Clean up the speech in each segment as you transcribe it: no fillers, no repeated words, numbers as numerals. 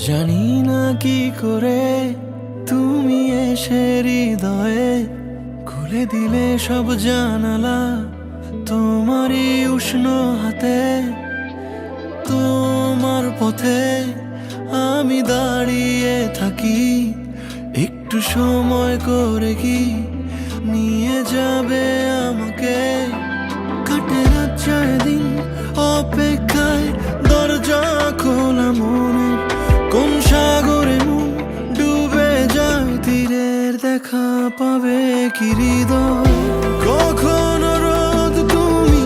জানি না কি করে তুমি এসে হৃদয়ে খুলে দিলে সব জানালা তোমারই উষ্ণ হাতে। তোমার পথে আমি দাঁড়িয়ে থাকি, একটু সময় করে কি নিয়ে যাবে আমাকে। কাটে রাত যায় দিন অপেক্ষায়, দরজা খোলা মনে কোন সাগরে মন ডুবে যায়। তীরের দেখা পাবে কি হৃদয়? কখনো রোদ তুমি,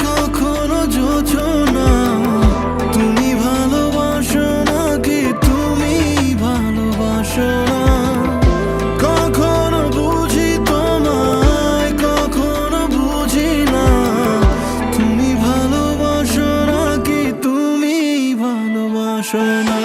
কখনো জোছনা। তুমি ভালোবাসো নাকি তুমি ভালোবাসো না? কখনো বুঝি তোমায়, কখনো বুঝি না। তুমি ভালোবাসো নাকি তুমি ভালোবাসো না?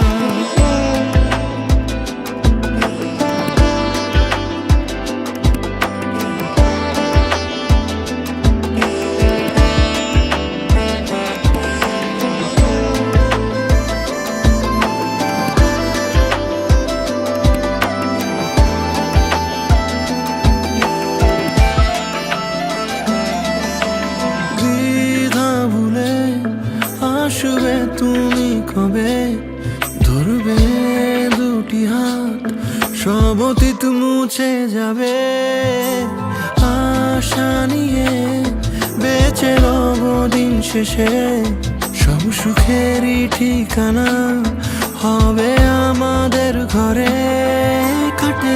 আসবে তুমি কবে, ধরবে দুটি হাত, সব অতীত মুছে যাবে। আশা নিয়ে বেঁচে রব দিন শেষে, সব সুখেরই ঠিকানা হবে আমাদের ঘরে। কাটে